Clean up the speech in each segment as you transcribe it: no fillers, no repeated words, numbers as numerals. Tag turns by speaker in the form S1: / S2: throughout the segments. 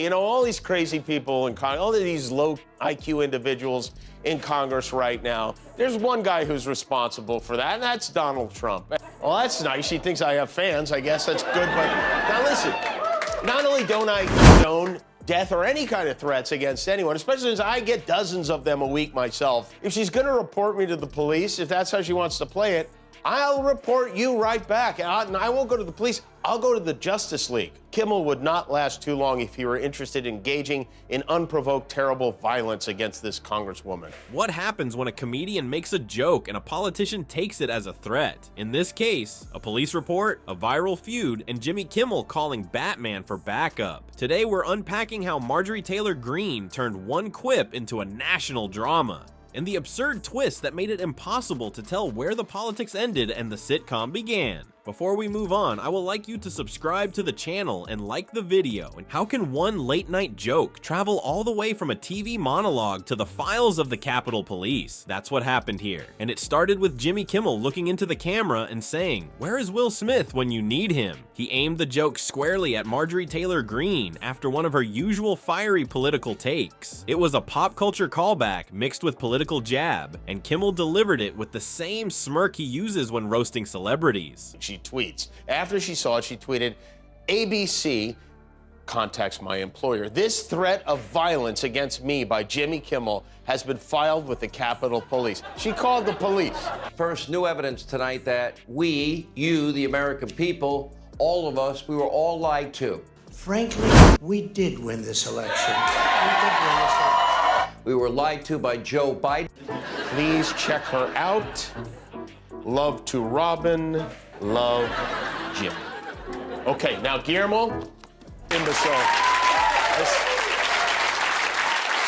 S1: You know, all these crazy people in Congress, all of these low IQ individuals in Congress right now, there's one guy who's responsible for that, and that's Donald Trump. Well, that's nice. She thinks I have fans. I guess that's good. But now listen, not only don't I condone death or any kind of threats against anyone, especially since I get dozens of them a week myself, if she's going to report me to the police, if that's how she wants to play it, I'll report you right back. And I won't go to the police. I'll go to the Justice League. Kimmel would not last too long if he were interested in engaging in unprovoked, terrible violence against this congresswoman.
S2: What happens when a comedian makes a joke and a politician takes it as a threat? In this case, a police report, a viral feud, and Jimmy Kimmel calling Batman for backup. Today, we're unpacking how Marjorie Taylor Greene turned one quip into a national drama, and the absurd twist that made it impossible to tell where the politics ended and the sitcom began. Before we move on, I would like you to subscribe to the channel and like the video. And how can one late night joke travel all the way from a TV monologue to the files of the Capitol Police? That's what happened here. And it started with Jimmy Kimmel looking into the camera and saying, "Where is Will Smith when you need him?" He aimed the joke squarely at Marjorie Taylor Greene after one of her usual fiery political takes. It was a pop culture callback mixed with political jab, and Kimmel delivered it with the same smirk he uses when roasting celebrities.
S1: She tweets. After she saw it, she tweeted, "ABC contacts my employer. This threat of violence against me by Jimmy Kimmel has been filed with the Capitol Police." She called the police.
S3: First, new evidence tonight that you, the American people, all of us, we were all lied to.
S4: Frankly, we did win this election.
S3: We were lied to by Joe Biden.
S1: Please check her out. Love to Robin. Love, Jim. Okay, now Guillermo, imbecile. This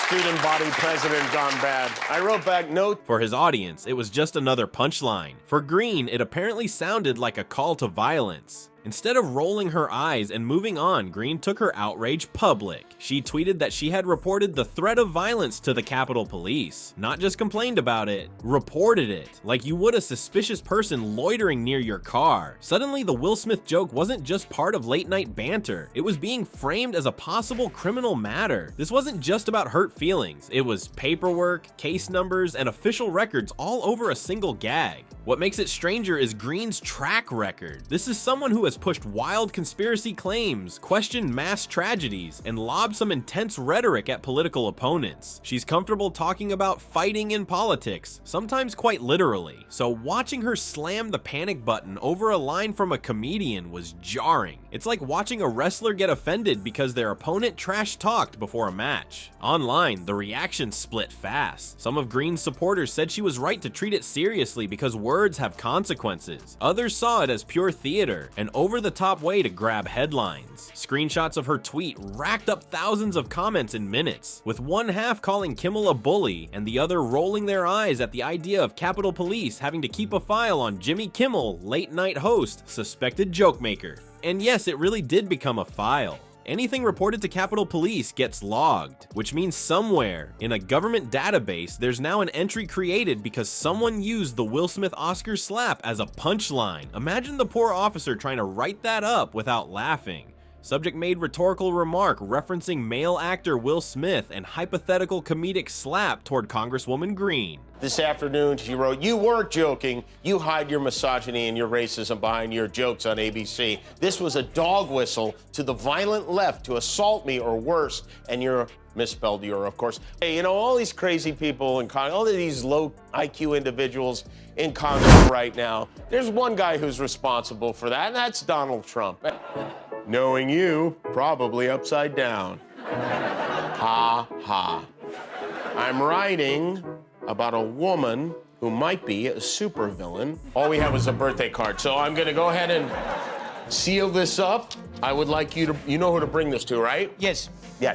S1: student body president gone bad. I wrote back, note.
S2: For his audience, it was just another punchline. For Greene, it apparently sounded like a call to violence. Instead of rolling her eyes and moving on, Greene took her outrage public. She tweeted that she had reported the threat of violence to the Capitol Police. Not just complained about it, reported it, like you would a suspicious person loitering near your car. Suddenly, the Will Smith joke wasn't just part of late night banter. It was being framed as a possible criminal matter. This wasn't just about hurt feelings. It was paperwork, case numbers, and official records all over a single gag. What makes it stranger is Greene's track record. This is someone who has pushed wild conspiracy claims, questioned mass tragedies, and lobbed some intense rhetoric at political opponents. She's comfortable talking about fighting in politics, sometimes quite literally. So watching her slam the panic button over a line from a comedian was jarring. It's like watching a wrestler get offended because their opponent trash-talked before a match. Online, the reaction split fast. Some of Greene's supporters said she was right to treat it seriously because words have consequences. Others saw it as pure theater, an over-the-top way to grab headlines. Screenshots of her tweet racked up thousands of comments in minutes, with one half calling Kimmel a bully and the other rolling their eyes at the idea of Capitol Police having to keep a file on Jimmy Kimmel, late-night host, suspected joke maker. And yes, it really did become a file. Anything reported to Capitol Police gets logged, which means somewhere in a government database there's now an entry created because someone used the Will Smith Oscar slap as a punchline. Imagine the poor officer trying to write that up without laughing. Subject made rhetorical remark referencing male actor Will Smith and hypothetical comedic slap toward Congresswoman Greene.
S1: This afternoon, she wrote, "You weren't joking. You hide your misogyny and your racism behind your jokes on ABC. This was a dog whistle to the violent left to assault me or worse." And you're misspelled "you're," of course. Hey, you know, all these crazy people in Congress, all of these low IQ individuals in Congress right now, there's one guy who's responsible for that, and that's Donald Trump. Knowing you, probably upside down. Ha ha. I'm writing about a woman who might be a supervillain. All we have is a birthday card, so I'm gonna go ahead and seal this up. I would like you to, you know who to bring this to, right?
S4: Yes.
S1: Yeah.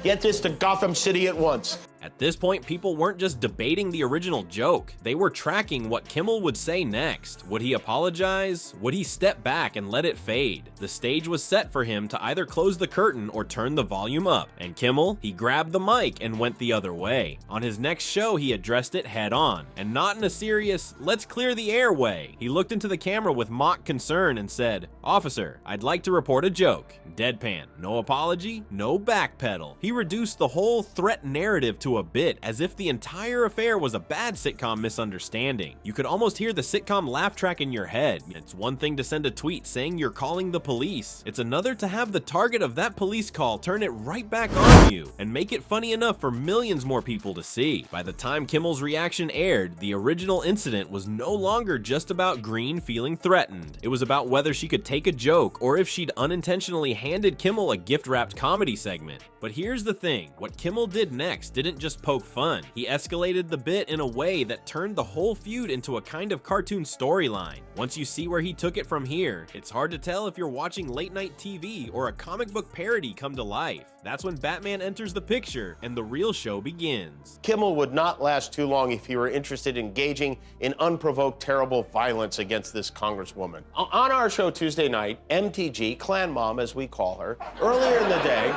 S1: Get this to Gotham City at once.
S2: At this point, people weren't just debating the original joke, they were tracking what Kimmel would say next. Would he apologize? Would he step back and let it fade? The stage was set for him to either close the curtain or turn the volume up, and Kimmel, he grabbed the mic and went the other way. On his next show, he addressed it head on, and not in a serious, let's clear the air way. He looked into the camera with mock concern and said, "Officer, I'd like to report a joke." Deadpan. No apology, no backpedal. He reduced the whole threat narrative to a bit, as if the entire affair was a bad sitcom misunderstanding. You could almost hear the sitcom laugh track in your head. It's one thing to send a tweet saying you're calling the police. It's another to have the target of that police call turn it right back on you and make it funny enough for millions more people to see. By the time Kimmel's reaction aired, the original incident was no longer just about Green feeling threatened. It was about whether she could take a joke or if she'd unintentionally handed Kimmel a gift-wrapped comedy segment. But here's the thing, what Kimmel did next didn't just poke fun. He escalated the bit in a way that turned the whole feud into a kind of cartoon storyline. Once you see where he took it from here, it's hard to tell if you're watching late-night TV or a comic book parody come to life. That's when Batman enters the picture and the real show begins.
S1: Kimmel would not last too long if he were interested in engaging in unprovoked, terrible violence against this congresswoman. On our show Tuesday night, MTG, Clan Mom as we call her, earlier in the day,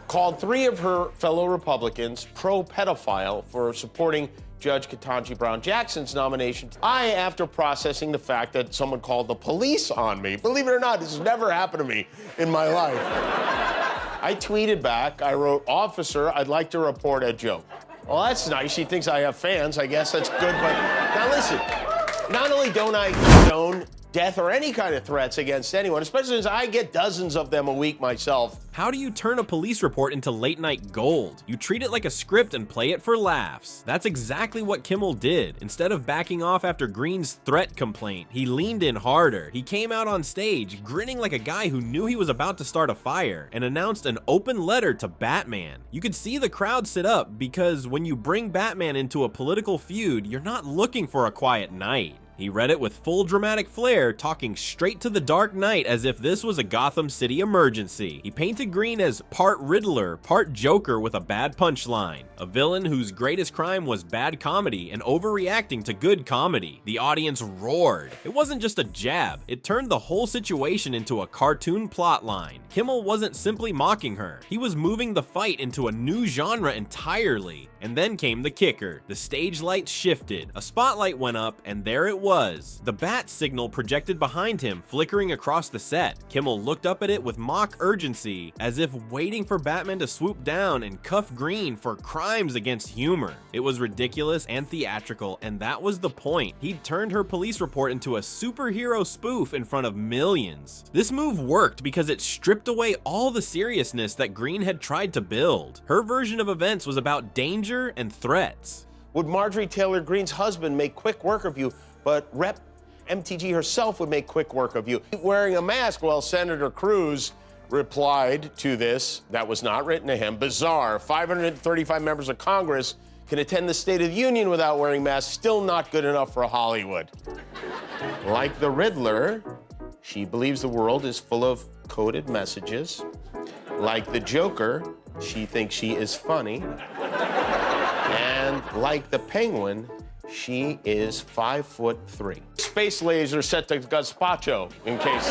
S1: called 3 of her fellow Republicans pro-pedophile for supporting Judge Ketanji Brown Jackson's nomination. After processing the fact that someone called the police on me, believe it or not, this has never happened to me in my life. I tweeted back, I wrote, "Officer, I'd like to report a joke." Well, that's nice. She thinks I have fans. I guess that's good. But now listen, not only don't I condone death or any kind of threats against anyone, especially as I get dozens of them a week myself.
S2: How do you turn a police report into late-night gold? You treat it like a script and play it for laughs. That's exactly what Kimmel did. Instead of backing off after Green's threat complaint, he leaned in harder. He came out on stage, grinning like a guy who knew he was about to start a fire, and announced an open letter to Batman. You could see the crowd sit up, because when you bring Batman into a political feud, you're not looking for a quiet night. He read it with full dramatic flair, talking straight to the Dark Knight as if this was a Gotham City emergency. He painted Green as part Riddler, part Joker with a bad punchline. A villain whose greatest crime was bad comedy and overreacting to good comedy. The audience roared. It wasn't just a jab, it turned the whole situation into a cartoon plotline. Kimmel wasn't simply mocking her, he was moving the fight into a new genre entirely. And then came the kicker. The stage lights shifted, a spotlight went up, and there it was. The bat signal projected behind him, flickering across the set. Kimmel looked up at it with mock urgency, as if waiting for Batman to swoop down and cuff Green for crimes against humor. It was ridiculous and theatrical, and that was the point. He'd turned her police report into a superhero spoof in front of millions. This move worked because it stripped away all the seriousness that Green had tried to build. Her version of events was about danger and threats.
S1: Would Marjorie Taylor Greene's husband make quick work of you, but Rep. MTG herself would make quick work of you wearing a mask? Well, Senator Cruz replied to this, that was not written to him, bizarre. 535 members of Congress can attend the State of the Union without wearing masks, still not good enough for Hollywood. Like the Riddler, she believes the world is full of coded messages. Like the Joker, she thinks she is funny. And like the Penguin, she is 5'3". Space laser set to gazpacho, in case.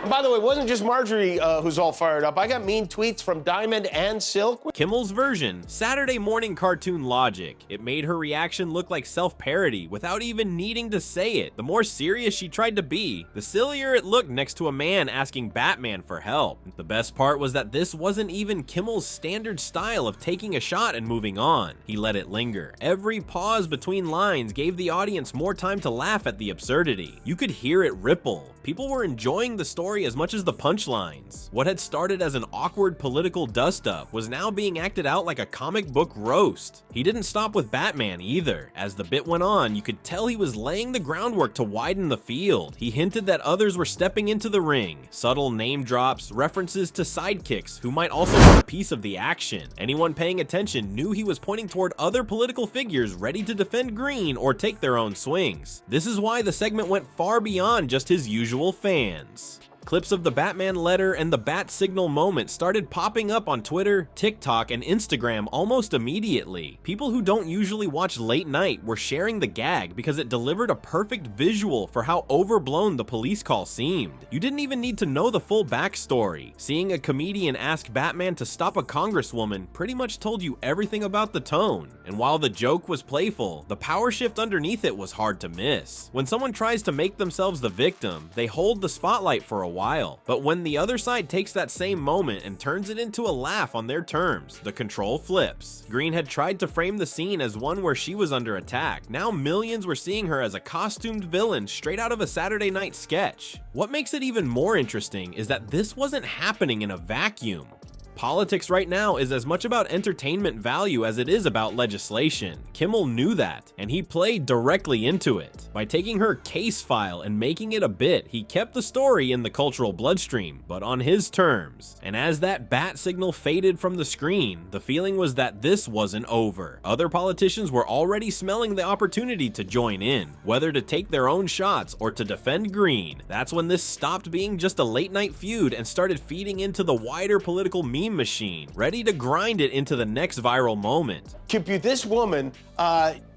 S1: And by the way, it wasn't just Marjorie who's all fired up. I got mean tweets from Diamond and Silk.
S2: Kimmel's version, Saturday morning cartoon logic. It made her reaction look like self-parody without even needing to say it. The more serious she tried to be, the sillier it looked next to a man asking Batman for help. The best part was that this wasn't even Kimmel's standard style of taking a shot and moving on. He let it linger. Every pause between lines gave the audience more time to laugh at the absurdity. You could hear it ripple. People were enjoying the story as much as the punchlines. What had started as an awkward political dust-up was now being acted out like a comic book roast. He didn't stop with Batman either. As the bit went on, you could tell he was laying the groundwork to widen the field. He hinted that others were stepping into the ring. Subtle name drops, references to sidekicks who might also want a piece of the action. Anyone paying attention knew he was pointing toward other political figures ready to defend Green or take their own swings. This is why the segment went far beyond just his usual fans. Clips of the Batman letter and the bat signal moment started popping up on Twitter, TikTok, and Instagram almost immediately. People who don't usually watch late night were sharing the gag because it delivered a perfect visual for how overblown the police call seemed. You didn't even need to know the full backstory. Seeing a comedian ask Batman to stop a congresswoman pretty much told you everything about the tone. And while the joke was playful, the power shift underneath it was hard to miss. When someone tries to make themselves the victim, they hold the spotlight for a while. But when the other side takes that same moment and turns it into a laugh on their terms, the control flips. Green had tried to frame the scene as one where she was under attack. Now millions were seeing her as a costumed villain straight out of a Saturday night sketch. What makes it even more interesting is that this wasn't happening in a vacuum. Politics right now is as much about entertainment value as it is about legislation. Kimmel knew that, and he played directly into it. By taking her case file and making it a bit, he kept the story in the cultural bloodstream, but on his terms. And as that bat signal faded from the screen, the feeling was that this wasn't over. Other politicians were already smelling the opportunity to join in, whether to take their own shots or to defend Green. That's when this stopped being just a late night feud and started feeding into the wider political meme machine, ready to grind it into the next viral moment.
S1: This woman,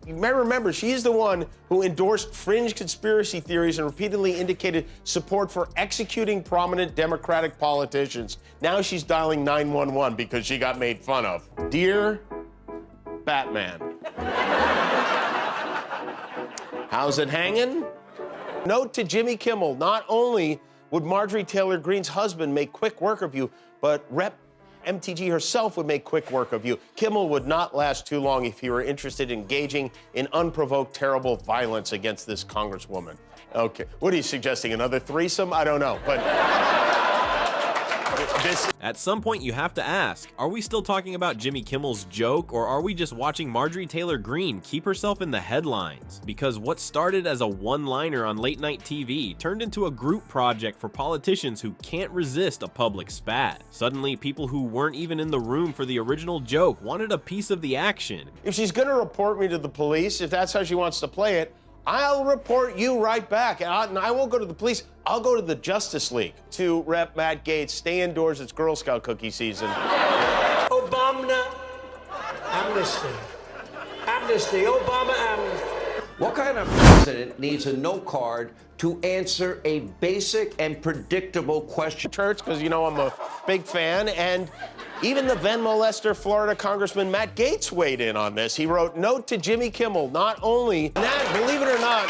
S1: you may remember, she is the one who endorsed fringe conspiracy theories and repeatedly indicated support for executing prominent Democratic politicians. Now she's dialing 911 because she got made fun of. Dear Batman. How's it hanging? Note to Jimmy Kimmel, not only would Marjorie Taylor Greene's husband make quick work of you, but Rep. MTG herself would make quick work of you. Kimmel would not last too long if he were interested in engaging in unprovoked, terrible violence against this congresswoman. Okay, what are you suggesting, another threesome? I don't know, but...
S2: At some point you have to ask, are we still talking about Jimmy Kimmel's joke, or are we just watching Marjorie Taylor Greene keep herself in the headlines? Because what started as a one-liner on late night TV turned into a group project for politicians who can't resist a public spat. Suddenly, people who weren't even in the room for the original joke wanted a piece of the action.
S1: If she's gonna report me to the police, if that's how she wants to play it, I'll report you right back, and I won't go to the police. I'll go to the Justice League. To Rep. Matt Gaetz, stay indoors, it's Girl Scout cookie season.
S4: Obama, amnesty. Amnesty, Obama, amnesty.
S3: What kind of president needs a note card to answer a basic and predictable question?
S1: Church, because you know I'm a big fan, and even the then molester Florida Congressman Matt Gaetz weighed in on this. He wrote, note to Jimmy Kimmel, not only that, believe it or not,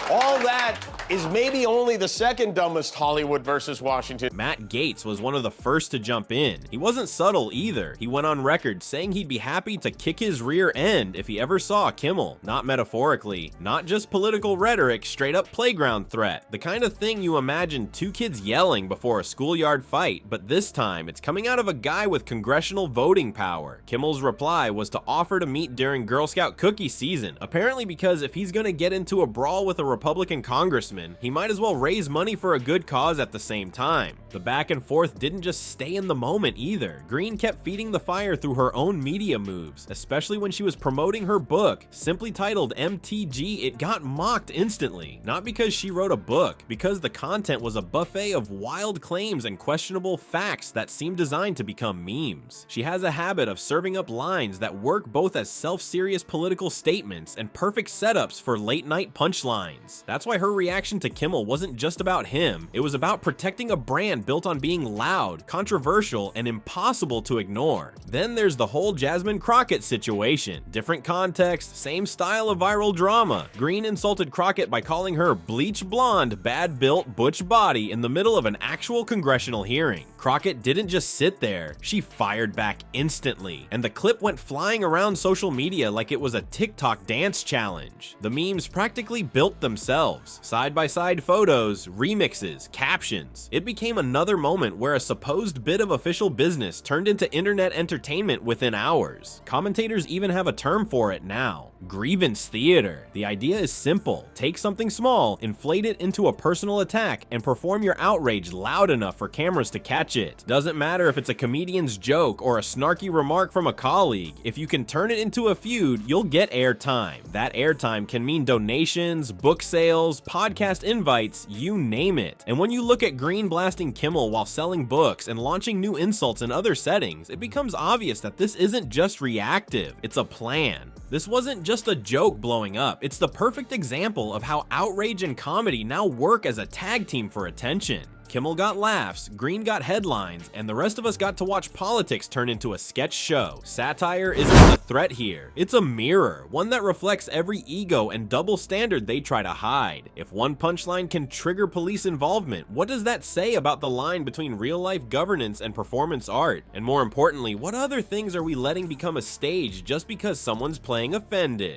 S1: all that is maybe only the second dumbest Hollywood versus Washington.
S2: Matt Gaetz was one of the first to jump in. He wasn't subtle either. He went on record saying he'd be happy to kick his rear end if he ever saw Kimmel. Not metaphorically, not just political rhetoric, straight up playground threat. The kind of thing you imagine two kids yelling before a schoolyard fight, but this time it's coming out of a guy with congressional voting power. Kimmel's reply was to offer to meet during Girl Scout cookie season, apparently because if he's gonna get into a brawl with a Republican congressman, he might as well raise money for a good cause at the same time. The back and forth didn't just stay in the moment either. Greene kept feeding the fire through her own media moves, especially when she was promoting her book, simply titled MTG. It got mocked instantly, not because she wrote a book, because the content was a buffet of wild claims and questionable facts that seemed designed to become memes. She has a habit of serving up lines that work both as self-serious political statements and perfect setups for late-night punchlines. That's why her reaction to Kimmel wasn't just about him, it was about protecting a brand built on being loud, controversial, and impossible to ignore. Then there's the whole Jasmine Crockett situation. Different context, same style of viral drama. Greene insulted Crockett by calling her bleach blonde, bad-built, butch body in the middle of an actual congressional hearing. Crockett didn't just sit there, she fired back instantly, and the clip went flying around social media like it was a TikTok dance challenge. The memes practically built themselves. Side-by-side photos, remixes, captions. It became another moment where a supposed bit of official business turned into internet entertainment within hours. Commentators even have a term for it now: grievance theater. The idea is simple. Take something small, inflate it into a personal attack, and perform your outrage loud enough for cameras to catch it. Doesn't matter if it's a comedian's joke or a snarky remark from a colleague. If you can turn it into a feud, you'll get airtime. That airtime can mean donations, book sales, podcast podcast invites, you name it. And when you look at Green blasting Kimmel while selling books and launching new insults in other settings, it becomes obvious that this isn't just reactive, it's a plan. This wasn't just a joke blowing up, it's the perfect example of how outrage and comedy now work as a tag team for attention. Kimmel got laughs, Green got headlines, and the rest of us got to watch politics turn into a sketch show. Satire isn't the threat here, it's a mirror, one that reflects every ego and double standard they try to hide. If one punchline can trigger police involvement, what does that say about the line between real-life governance and performance art? And more importantly, what other things are we letting become a stage just because someone's playing offended?